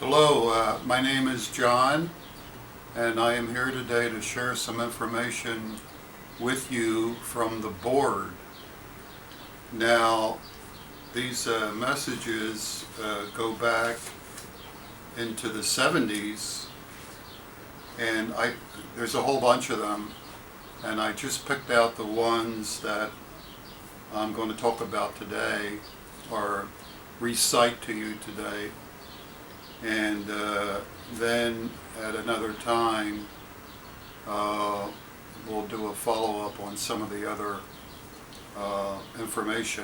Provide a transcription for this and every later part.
Hello, my name is John, and I am here today to share some information with you from the board. Now, these messages go back into the 70s, and there's a whole bunch of them, and I just picked out the ones that I'm going to talk about today, or recite to you today. And then at another time, we'll do a follow-up on some of the other information.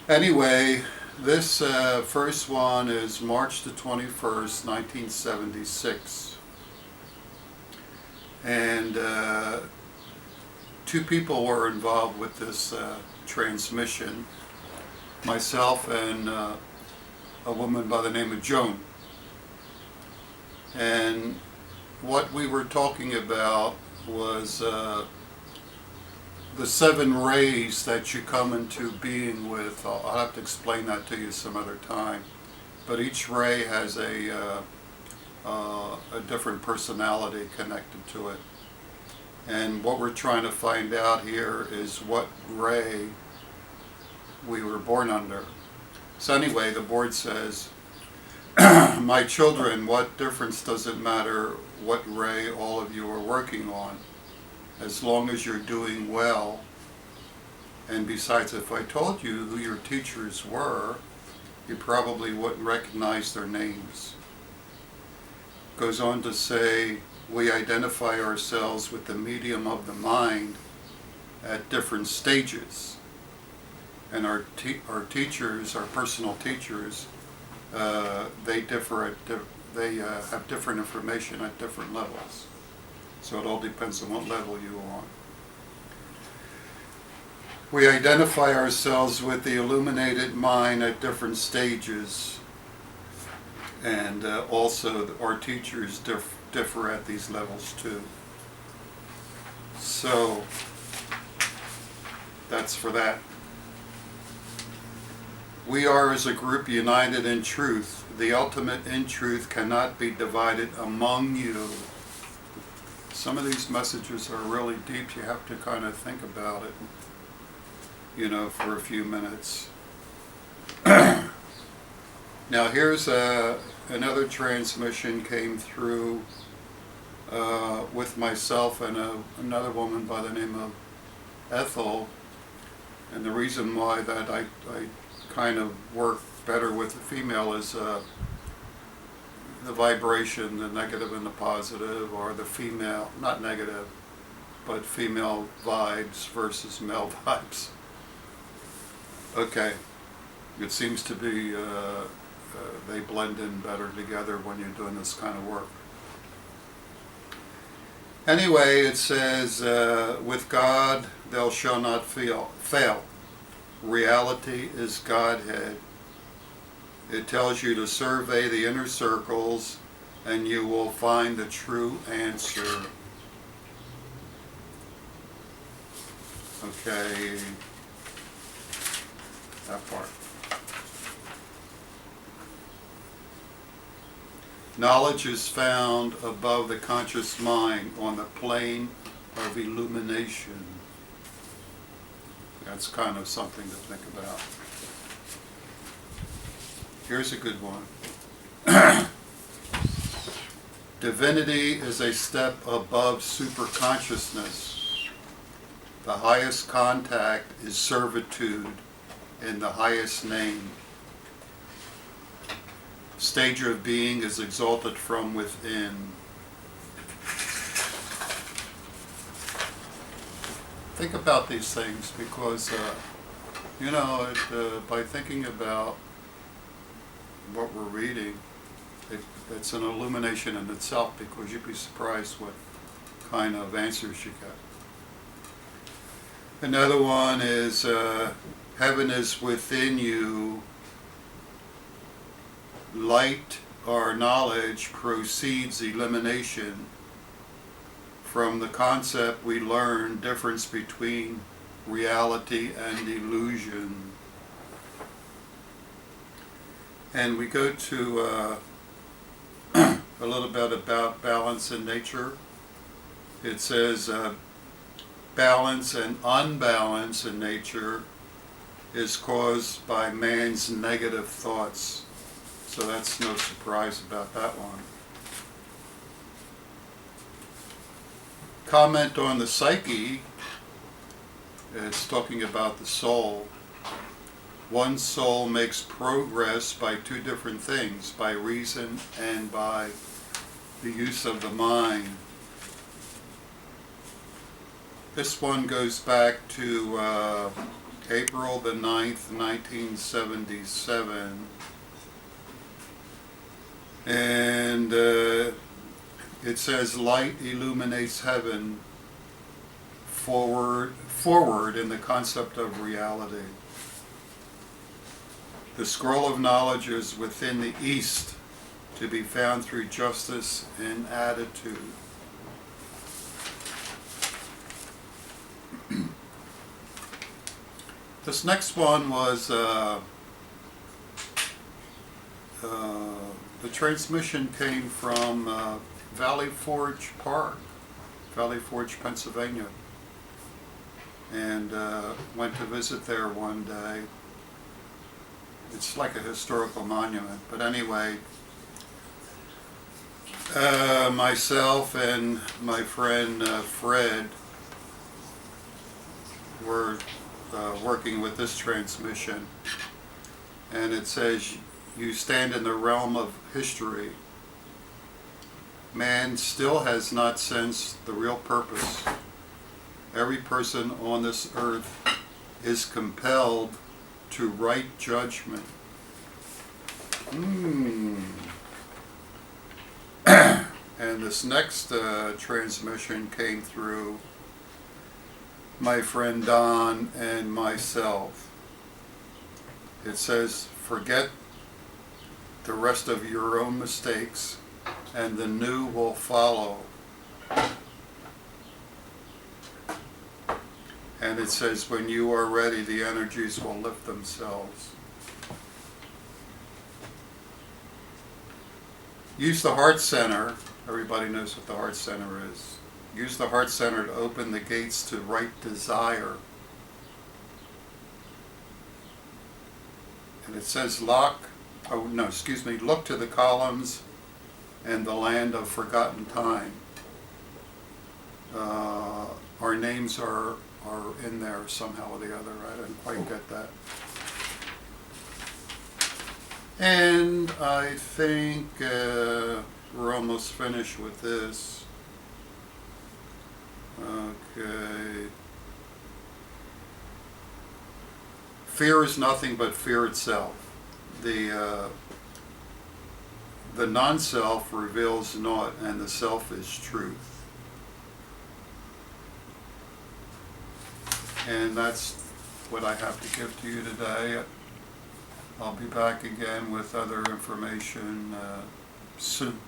Anyway, this first one is March the 21st, 1976. And two people were involved with this transmission, myself and a woman by the name of Joan. And what we were talking about was the 7 rays that you come into being with. I'll have to explain that to you some other time. But each ray has a different personality connected to it. And what we're trying to find out here is what ray we were born under. So anyway, the board says, my children, what difference does it matter what ray all of you are working on, as long as you're doing well? And besides, if I told you who your teachers were, you probably wouldn't recognize their names. Goes on to say, we identify ourselves with the medium of the mind at different stages. And our teachers, our personal teachers, they have different information at different levels. So it all depends on what level you're on. We identify ourselves with the illuminated mind at different stages, and also our teachers differ at these levels too. So that's for that. We are as a group united in truth. The ultimate in truth cannot be divided among you. Some of these messages are really deep. You have to kind of think about it, for a few minutes. Now here's another transmission came through with myself and another woman by the name of Ethel. And the reason why that I kind of work better with the female is the vibration, the negative and the positive, or the female, not negative, but female vibes versus male vibes. Okay, it seems to be they blend in better together when you're doing this kind of work. Anyway, it says, with God thou shalt not fail. Reality is Godhead. It tells you to survey the inner circles and you will find the true answer. Okay, that part. Knowledge is found above the conscious mind on the plane of illumination. That's kind of something to think about. Here's a good one. Divinity is a step above superconsciousness. The highest contact is servitude in the highest name. Stage of being is exalted from within. Think about these things because, by thinking about what we're reading, it's an illumination in itself, because you'd be surprised what kind of answers you get. Another one is, heaven is within you. Light or knowledge proceeds elimination. From the concept we learn difference between reality and illusion. And we go to a little bit about balance in nature. It says balance and unbalance in nature is caused by man's negative thoughts. So that's no surprise about that one. Comment on the psyche. It's talking about the soul. One soul makes progress by two different things, by reason and by the use of the mind. This one goes back to April the 9th, 1977. And it says, light illuminates heaven forward in the concept of reality. The scroll of knowledge is within the East, to be found through justice and attitude. This next one was the transmission came from Valley Forge Park, Valley Forge, Pennsylvania, and went to visit there one day. It's like a historical monument, but anyway, myself and my friend Fred were working with this transmission, and it says, you stand in the realm of history. Man still has not sensed the real purpose. Every person on this earth is compelled to right judgment. And this next transmission came through my friend Don and myself. It says, forget the rest of your own mistakes and the new will follow. And it says, when you are ready, the energies will lift themselves. Use the heart center. Everybody knows what the heart center is. Use the heart center to open the gates to right desire. And it says, look to the columns and the land of forgotten time. Our names are in there somehow or the other. I didn't quite get that. And I think we're almost finished with this. Okay. Fear is nothing but fear itself. The non-self reveals naught, and the self is truth. And that's what I have to give to you today. I'll be back again with other information soon.